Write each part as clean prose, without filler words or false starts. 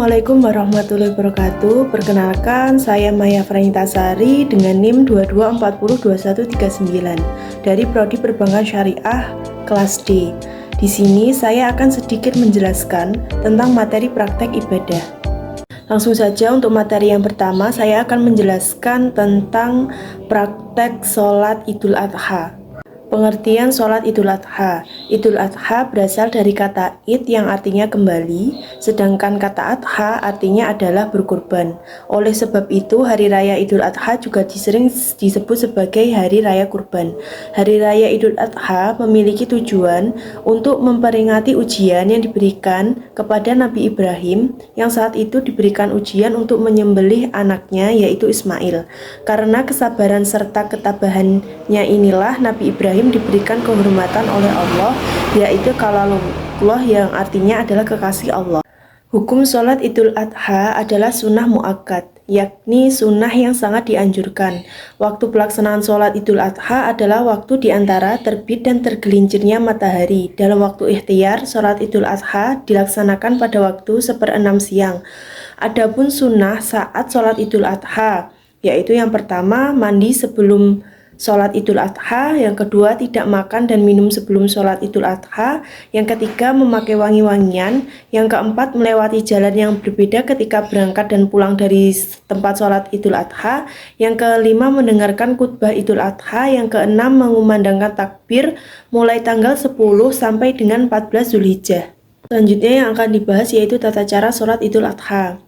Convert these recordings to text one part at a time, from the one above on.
Assalamualaikum warahmatullahi wabarakatuh. Perkenalkan, saya Maya Franitasari dengan NIM 22402139 dari Prodi Perbankan Syariah kelas D. Di sini saya akan sedikit menjelaskan tentang materi praktek ibadah. Langsung saja untuk materi yang pertama, saya akan menjelaskan tentang praktek sholat Idul Adha. Pengertian sholat Idul Adha. Idul Adha berasal dari kata id yang artinya kembali, sedangkan kata adha artinya adalah berkurban. Oleh sebab itu, hari raya Idul Adha juga sering disebut sebagai hari raya kurban. Hari raya Idul Adha memiliki tujuan untuk memperingati ujian yang diberikan kepada Nabi Ibrahim yang saat itu diberikan ujian untuk menyembelih anaknya yaitu Ismail. Karena kesabaran serta ketabahannya inilah Nabi Ibrahim diberikan kehormatan oleh Allah, yaitu kalalullah yang artinya adalah kekasih Allah. Hukum sholat Idul Adha adalah sunnah muakkad, yakni sunnah yang sangat dianjurkan. Waktu pelaksanaan sholat Idul Adha adalah waktu di antara terbit dan tergelincirnya matahari. Dalam waktu ikhtiar, sholat Idul Adha dilaksanakan pada waktu 1/6 siang. Adapun sunnah saat sholat Idul Adha, yaitu yang pertama mandi sebelum sholat Idul Adha, yang kedua tidak makan dan minum sebelum sholat Idul Adha, yang ketiga memakai wangi-wangian, yang keempat melewati jalan yang berbeda ketika berangkat dan pulang dari tempat sholat Idul Adha, yang kelima mendengarkan khutbah Idul Adha, yang keenam mengumandangkan takbir mulai tanggal 10 sampai dengan 14 Zulhijjah. Selanjutnya yang akan dibahas yaitu tata cara sholat Idul Adha.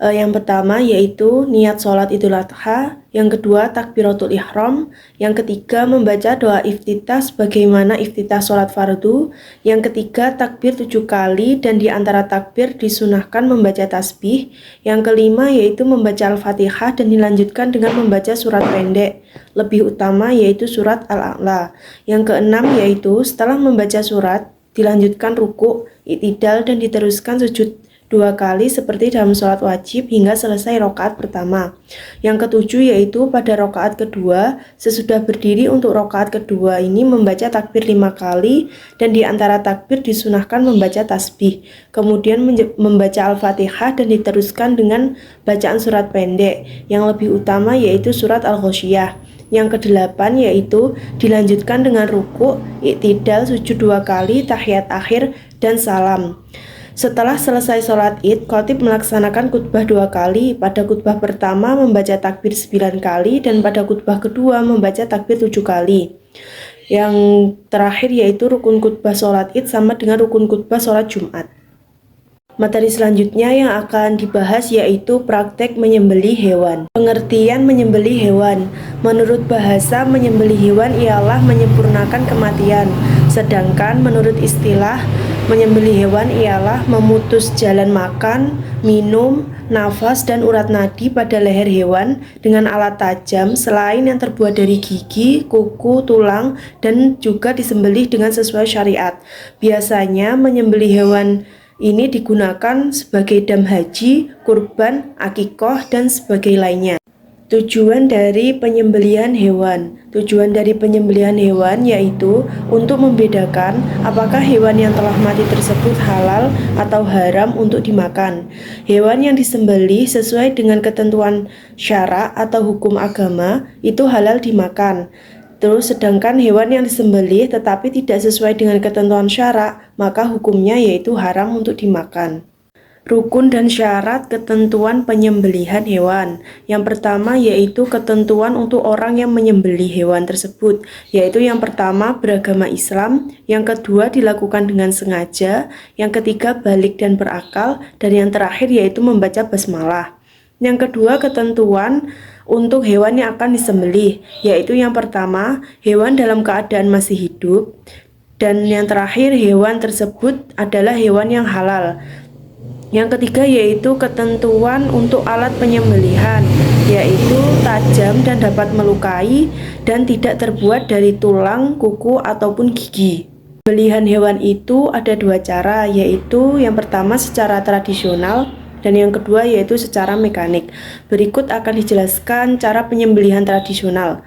Yang pertama yaitu niat sholat Idul Adha, yang kedua takbiratul ihram, yang ketiga membaca doa iftitah sebagaimana iftitah sholat fardu, yang ketiga takbir 7 kali dan di antara takbir disunahkan membaca tasbih, yang kelima yaitu membaca Al-Fatihah dan dilanjutkan dengan membaca surat pendek lebih utama yaitu surat Al-A'la, yang keenam yaitu setelah membaca surat dilanjutkan ruku', i'tidal dan diteruskan sujud 2 kali seperti dalam sholat wajib hingga selesai rokaat pertama. Yang ketujuh yaitu pada rokaat kedua, sesudah berdiri untuk rokaat kedua ini membaca takbir 5 kali dan di antara takbir disunahkan membaca tasbih, kemudian membaca Al-Fatihah dan diteruskan dengan bacaan surat pendek yang lebih utama yaitu surat Al-Ghasyiyah. Yang kedelapan yaitu dilanjutkan dengan ruku', i'tidal, sujud 2 kali, tahiyat akhir dan salam. Setelah selesai sholat id, khatib melaksanakan khutbah 2 kali. Pada khutbah pertama membaca takbir 9 kali dan pada khutbah kedua membaca takbir 7 kali. Yang terakhir yaitu rukun khutbah sholat id sama dengan rukun khutbah sholat Jumat. Materi selanjutnya yang akan dibahas yaitu praktek menyembelih hewan. Pengertian menyembelih hewan. Menurut bahasa, menyembelih hewan ialah menyempurnakan kematian. Sedangkan menurut istilah, menyembelih hewan ialah memutus jalan makan, minum, nafas, dan urat nadi pada leher hewan dengan alat tajam selain yang terbuat dari gigi, kuku, tulang, dan juga disembelih dengan sesuai syariat. Biasanya menyembelih hewan ini digunakan sebagai dam haji, kurban, akikoh, dan sebagainya lainnya. Tujuan dari penyembelihan hewan. Tujuan dari penyembelihan hewan yaitu untuk membedakan apakah hewan yang telah mati tersebut halal atau haram untuk dimakan. Hewan yang disembelih sesuai dengan ketentuan syara atau hukum agama itu halal dimakan. Terus sedangkan hewan yang disembelih tetapi tidak sesuai dengan ketentuan syara, maka hukumnya yaitu haram untuk dimakan. Rukun dan syarat ketentuan penyembelihan hewan. Yang pertama yaitu ketentuan untuk orang yang menyembelih hewan tersebut, yaitu yang pertama beragama Islam, yang kedua dilakukan dengan sengaja, yang ketiga balik dan berakal, dan yang terakhir yaitu membaca basmalah. Yang kedua ketentuan untuk hewan yang akan disembelih, yaitu yang pertama hewan dalam keadaan masih hidup, dan yang terakhir hewan tersebut adalah hewan yang halal. Yang ketiga yaitu ketentuan untuk alat penyembelihan, yaitu tajam dan dapat melukai dan tidak terbuat dari tulang, kuku, ataupun gigi. Penyembelihan hewan itu ada 2 cara, yaitu yang pertama secara tradisional dan yang kedua yaitu secara mekanik. Berikut akan dijelaskan cara penyembelihan tradisional.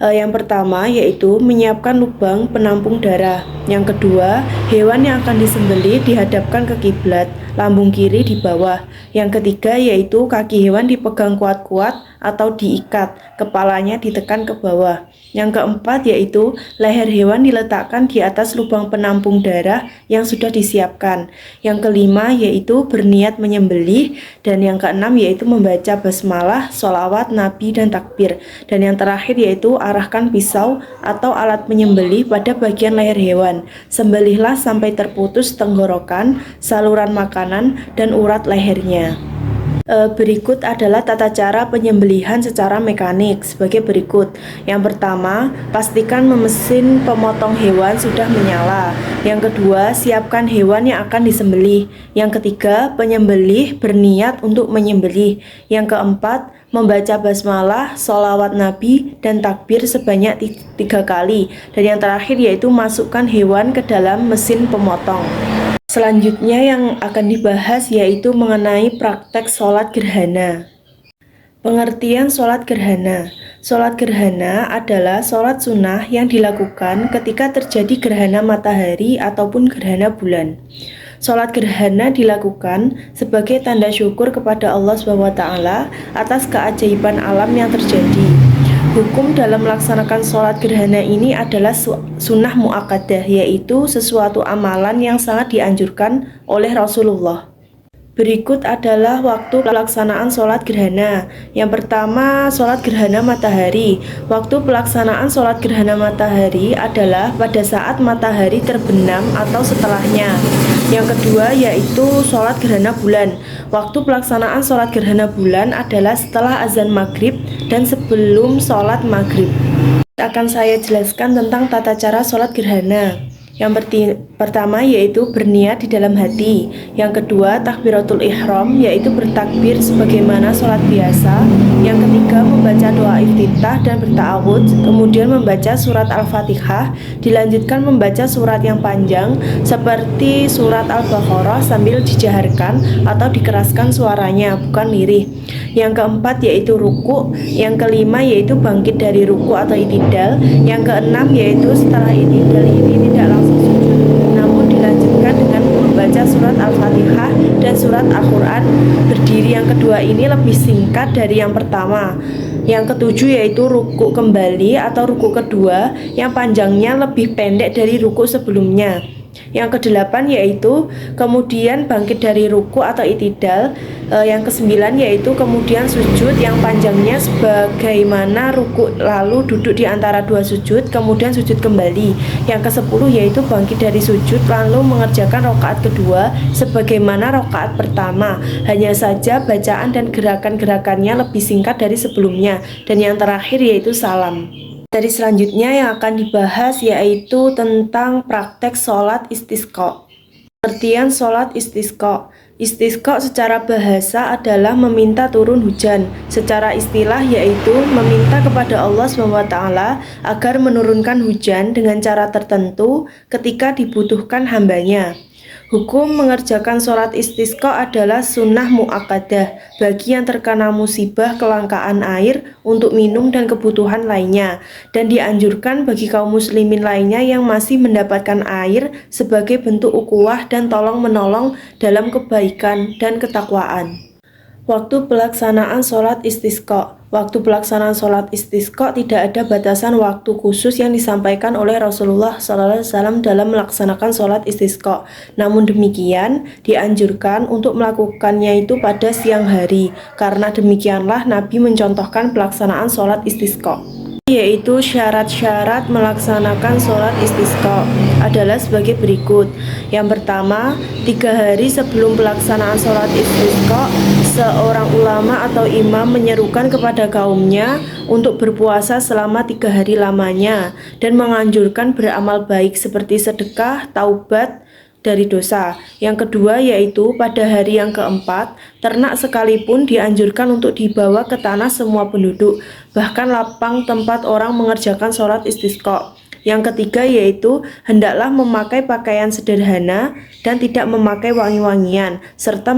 Yang pertama yaitu menyiapkan lubang penampung darah. Yang kedua, hewan yang akan disembelih dihadapkan ke kiblat, lambung kiri di bawah. Yang ketiga yaitu kaki hewan dipegang kuat-kuat atau diikat, kepalanya ditekan ke bawah. Yang keempat yaitu leher hewan diletakkan di atas lubang penampung darah yang sudah disiapkan. Yang kelima yaitu berniat menyembelih, dan yang keenam yaitu membaca basmalah, sholawat, nabi, dan takbir. Dan yang terakhir yaitu arahkan pisau atau alat menyembelih pada bagian leher hewan. Sembelihlah sampai terputus tenggorokan, saluran makanan, dan urat lehernya. Berikut adalah tata cara penyembelihan secara mekanik sebagai berikut. Yang pertama, pastikan mesin pemotong hewan sudah menyala. Yang kedua, siapkan hewan yang akan disembelih. Yang ketiga, penyembelih berniat untuk menyembelih. Yang keempat, membaca basmalah, sholawat nabi, dan takbir sebanyak 3 kali. Dan yang terakhir yaitu masukkan hewan ke dalam mesin pemotong. Selanjutnya yang akan dibahas yaitu mengenai praktek sholat gerhana. Pengertian sholat gerhana. Sholat gerhana adalah sholat sunnah yang dilakukan ketika terjadi gerhana matahari ataupun gerhana bulan. Sholat gerhana dilakukan sebagai tanda syukur kepada Allah SWT atas keajaiban alam yang terjadi. Hukum dalam melaksanakan sholat gerhana ini adalah sunnah muakkadah, yaitu sesuatu amalan yang sangat dianjurkan oleh Rasulullah. Berikut adalah waktu pelaksanaan sholat gerhana. Yang pertama, sholat gerhana matahari. Waktu pelaksanaan sholat gerhana matahari adalah pada saat matahari terbenam atau setelahnya. Yang kedua yaitu sholat gerhana bulan. Waktu pelaksanaan sholat gerhana bulan adalah setelah azan maghrib dan sebelum sholat maghrib. Akan saya jelaskan tentang tata cara sholat gerhana. Yang pertama yaitu berniat di dalam hati. Yang kedua takbiratul ihram, yaitu bertakbir sebagaimana sholat biasa. Yang ketiga membaca doa iftitah dan berta'awudz, kemudian membaca surat al-fatihah. Dilanjutkan membaca surat yang panjang seperti surat al-baqarah sambil dijaharkan atau dikeraskan suaranya, bukan lirih. Yang keempat yaitu ruku. Yang kelima yaitu bangkit dari ruku atau itidal. Yang keenam yaitu setelah itidal ini tidak langsung sujud, namun dilanjutkan dengan membaca surat al-fatihah dan surat al-Quran berdiri. Yang kedua ini lebih singkat dari yang pertama. Yang ketujuh yaitu ruku kembali atau ruku kedua yang panjangnya lebih pendek dari ruku sebelumnya. Yang kedelapan yaitu kemudian bangkit dari ruku atau itidal. Yang kesembilan yaitu kemudian sujud yang panjangnya sebagaimana ruku, lalu duduk di antara dua sujud, kemudian sujud kembali. Yang kesepuluh yaitu bangkit dari sujud lalu mengerjakan rakaat kedua sebagaimana rakaat pertama, hanya saja bacaan dan gerakan-gerakannya lebih singkat dari sebelumnya. Dan yang terakhir yaitu salam. Dari selanjutnya yang akan dibahas yaitu tentang praktek sholat istisqa. Pengertian sholat istisqa. Istisqa secara bahasa adalah meminta turun hujan. Secara istilah yaitu meminta kepada Allah SWT agar menurunkan hujan dengan cara tertentu ketika dibutuhkan hambanya. Hukum mengerjakan sholat istisqa adalah sunnah muakkadah bagi yang terkena musibah kelangkaan air untuk minum dan kebutuhan lainnya, dan dianjurkan bagi kaum muslimin lainnya yang masih mendapatkan air sebagai bentuk ukhuwah dan tolong-menolong dalam kebaikan dan ketakwaan. Waktu pelaksanaan sholat istisqa. Waktu pelaksanaan sholat istisqa tidak ada batasan waktu khusus yang disampaikan oleh Rasulullah SAW dalam melaksanakan sholat istisqa. Namun demikian, dianjurkan untuk melakukannya itu pada siang hari, karena demikianlah Nabi mencontohkan pelaksanaan sholat istisqa. Yaitu syarat-syarat melaksanakan sholat istisqa adalah sebagai berikut. Yang pertama, 3 hari sebelum pelaksanaan sholat istisqa, seorang ulama atau imam menyerukan kepada kaumnya untuk berpuasa selama 3 hari lamanya dan menganjurkan beramal baik seperti sedekah, taubat dari dosa. Yang kedua yaitu pada hari yang keempat, ternak sekalipun dianjurkan untuk dibawa ke tanah semua penduduk, bahkan lapang tempat orang mengerjakan sholat istisqa. Yang ketiga yaitu hendaklah memakai pakaian sederhana dan tidak memakai wangi-wangian, serta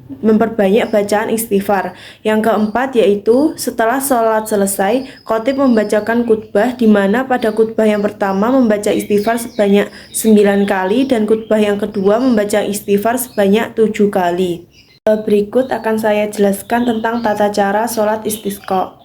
memperbanyak bacaan istighfar. Yang keempat yaitu setelah sholat selesai, khatib membacakan khutbah, di mana pada khutbah yang pertama membaca istighfar sebanyak 9 kali dan khutbah yang kedua membaca istighfar sebanyak 7 kali. Berikut akan saya jelaskan tentang tata cara sholat istisqa,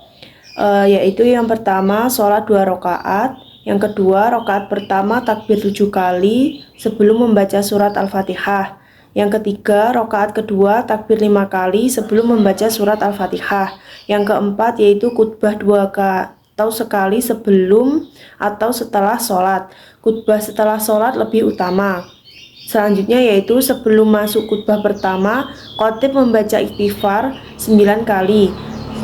yaitu yang pertama sholat 2 rakaat, yang kedua rakaat pertama takbir 7 kali sebelum membaca surat Al-Fatihah. Yang ketiga, rakaat kedua takbir 5 kali sebelum membaca surat Al-Fatihah. Yang keempat yaitu khutbah 2 kali atau sekali sebelum atau setelah sholat. Khutbah setelah sholat lebih utama. Selanjutnya yaitu sebelum masuk khutbah pertama, khatib membaca istighfar 9 kali.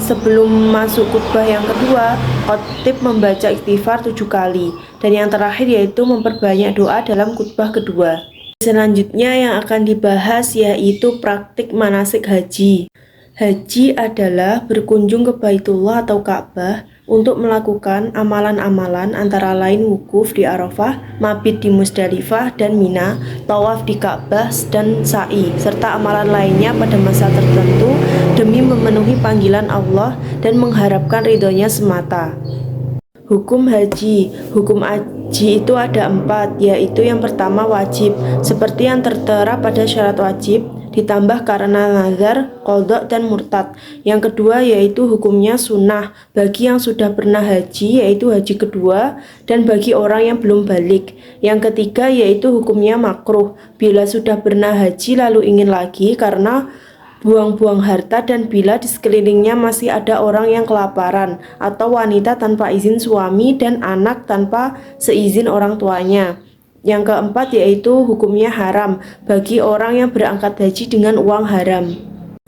Sebelum masuk khutbah yang kedua, khatib membaca istighfar 7 kali. Dan yang terakhir yaitu memperbanyak doa dalam khutbah kedua. Selanjutnya yang akan dibahas yaitu praktik manasik haji. Haji adalah berkunjung ke Baitullah atau Ka'bah untuk melakukan amalan-amalan antara lain wukuf di Arafah, mabit di Musdalifah dan Mina, tawaf di Ka'bah dan sa'i, serta amalan lainnya pada masa tertentu demi memenuhi panggilan Allah dan mengharapkan ridhonya semata. Hukum haji. Hukum haji itu ada 4, yaitu yang pertama wajib, seperti yang tertera pada syarat wajib, ditambah karena nazar, qadha dan murtad. Yang kedua yaitu hukumnya sunnah, bagi yang sudah pernah haji, yaitu haji kedua, dan bagi orang yang belum balik. Yang ketiga yaitu hukumnya makruh, bila sudah pernah haji lalu ingin lagi karena buang-buang harta dan bila di sekelilingnya masih ada orang yang kelaparan atau wanita tanpa izin suami dan anak tanpa seizin orang tuanya. Yang keempat yaitu hukumnya haram bagi orang yang berangkat haji dengan uang haram.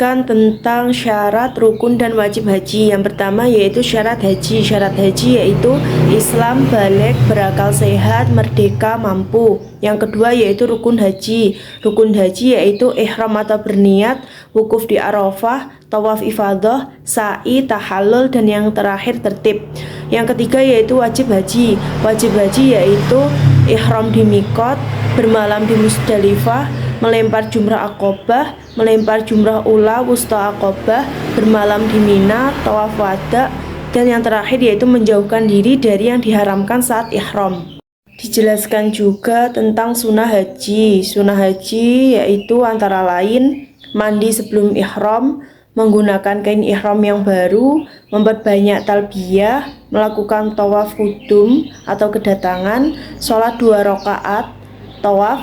Tentang syarat, rukun, dan wajib haji. Yang pertama yaitu syarat haji. Syarat haji yaitu Islam, balik, berakal sehat, merdeka, mampu. Yang kedua yaitu rukun haji. Rukun haji yaitu ihram atau berniat, wukuf di Arafah, tawaf ifadah, sa'i, tahallul, dan yang terakhir tertib. Yang ketiga yaitu wajib haji. Wajib haji yaitu ihram di miqat, bermalam di Musdalifah, melempar jumrah Aqobah, melempar jumrah ula wusta Aqobah, bermalam di Mina, tawaf wada, dan yang terakhir yaitu menjauhkan diri dari yang diharamkan saat ihram. Dijelaskan juga tentang sunnah haji. Sunnah haji yaitu antara lain mandi sebelum ihram, menggunakan kain ihram yang baru, memperbanyak talbiyah, melakukan tawaf qudum atau kedatangan, sholat 2 rakaat, tawaf,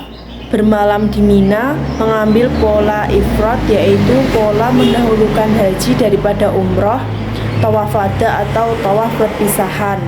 bermalam di Mina, mengambil pola ifrad yaitu pola mendahulukan haji daripada umroh, tawaf wada atau tawaf perpisahan.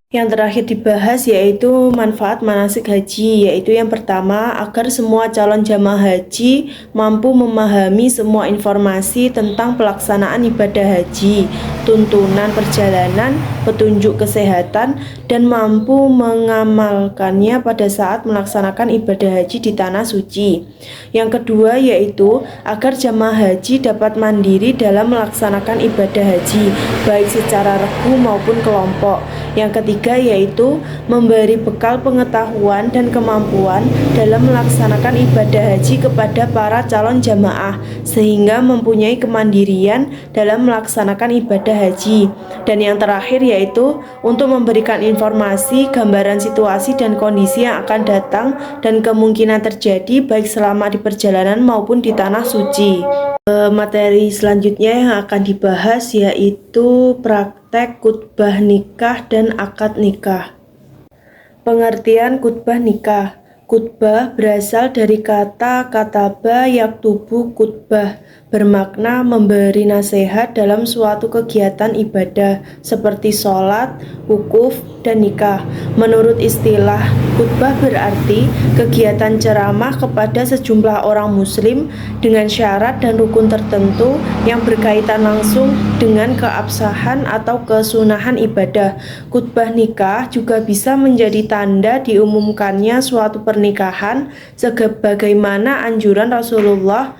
Yang terakhir dibahas yaitu manfaat manasik haji, yaitu yang pertama agar semua calon jamaah haji mampu memahami semua informasi tentang pelaksanaan ibadah haji, tuntunan perjalanan, petunjuk kesehatan, dan mampu mengamalkannya pada saat melaksanakan ibadah haji di tanah suci. Yang kedua yaitu agar jamaah haji dapat mandiri dalam melaksanakan ibadah haji, baik secara regu maupun kelompok. Yang ketiga yaitu memberi bekal pengetahuan dan kemampuan dalam melaksanakan ibadah haji kepada para calon jamaah sehingga mempunyai kemandirian dalam melaksanakan ibadah haji. Dan yang terakhir yaitu untuk memberikan informasi, gambaran situasi dan kondisi yang akan datang dan kemungkinan terjadi baik selama di perjalanan maupun di tanah suci. Materi selanjutnya yang akan dibahas yaitu praktek khutbah nikah dan akad nikah. Pengertian khutbah nikah. Khutbah berasal dari kata kataba yaktubu khutbah, bermakna memberi nasihat dalam suatu kegiatan ibadah seperti sholat, wukuf, dan nikah. Menurut istilah, khutbah berarti kegiatan ceramah kepada sejumlah orang muslim dengan syarat dan rukun tertentu yang berkaitan langsung dengan keabsahan atau kesunahan ibadah. Khutbah nikah juga bisa menjadi tanda diumumkannya suatu pernikahan sebagaimana anjuran Rasulullah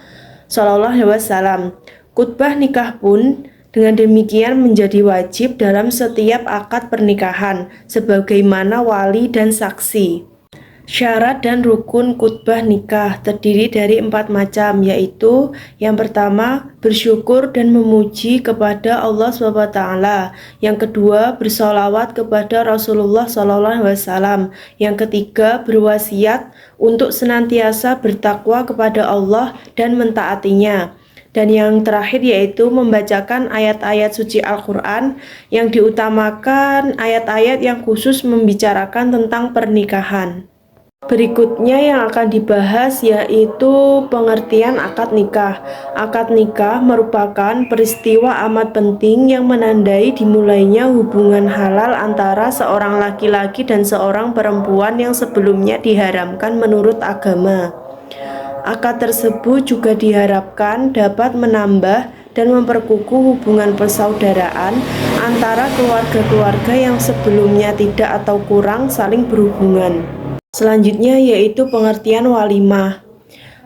SAW. Khutbah nikah pun dengan demikian menjadi wajib dalam setiap akad pernikahan sebagaimana wali dan saksi. Syarat dan rukun khutbah nikah terdiri dari 4 macam, yaitu yang pertama, bersyukur dan memuji kepada Allah SWT. Yang kedua, bersolawat kepada Rasulullah SAW. Yang ketiga, berwasiat untuk senantiasa bertakwa kepada Allah dan mentaatinya. Dan yang terakhir yaitu membacakan ayat-ayat suci Al-Quran, yang diutamakan ayat-ayat yang khusus membicarakan tentang pernikahan. Berikutnya yang akan dibahas yaitu pengertian akad nikah. Akad nikah merupakan peristiwa amat penting yang menandai dimulainya hubungan halal antara seorang laki-laki dan seorang perempuan yang sebelumnya diharamkan menurut agama. Akad tersebut juga diharapkan dapat menambah dan memperkukuh hubungan persaudaraan antara keluarga-keluarga yang sebelumnya tidak atau kurang saling berhubungan. Selanjutnya yaitu pengertian walimah.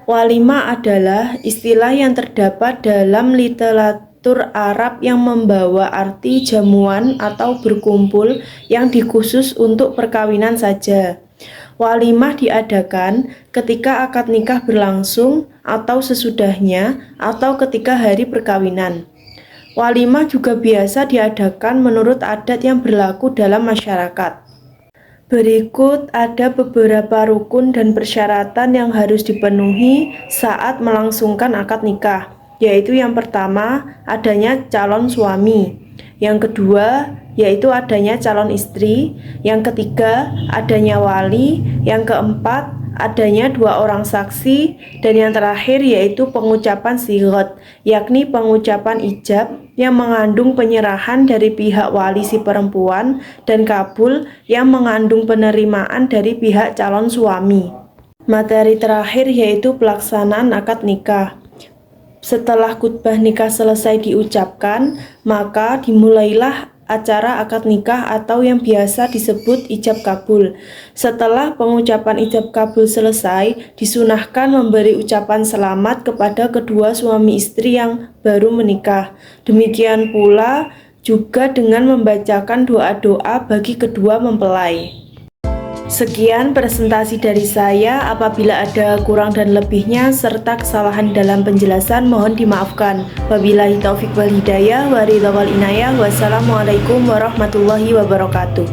Walimah adalah istilah yang terdapat dalam literatur Arab yang membawa arti jamuan atau berkumpul yang dikhusus untuk perkawinan saja. Walimah diadakan ketika akad nikah berlangsung atau sesudahnya atau ketika hari perkawinan. Walimah juga biasa diadakan menurut adat yang berlaku dalam masyarakat. Berikut ada beberapa rukun dan persyaratan yang harus dipenuhi saat melangsungkan akad nikah, yaitu yang pertama, adanya calon suami. Yang kedua, yaitu adanya calon istri. Yang ketiga, adanya wali. Yang keempat, adanya 2 orang saksi. Dan yang terakhir yaitu pengucapan sighat, yakni pengucapan ijab yang mengandung penyerahan dari pihak wali si perempuan dan kabul yang mengandung penerimaan dari pihak calon suami. Materi terakhir yaitu pelaksanaan akad nikah. Setelah khutbah nikah selesai diucapkan, maka dimulailah acara akad nikah atau yang biasa disebut ijab kabul. Setelah pengucapan ijab kabul selesai, disunahkan memberi ucapan selamat kepada kedua suami istri yang baru menikah. Demikian pula juga dengan membacakan doa-doa bagi kedua mempelai. Sekian presentasi dari saya. Apabila ada kurang dan lebihnya serta kesalahan dalam penjelasan, mohon dimaafkan. Wabillahi taufik wal hidayah, wa ridha wal inayah. Wassalamualaikum warahmatullahi wabarakatuh.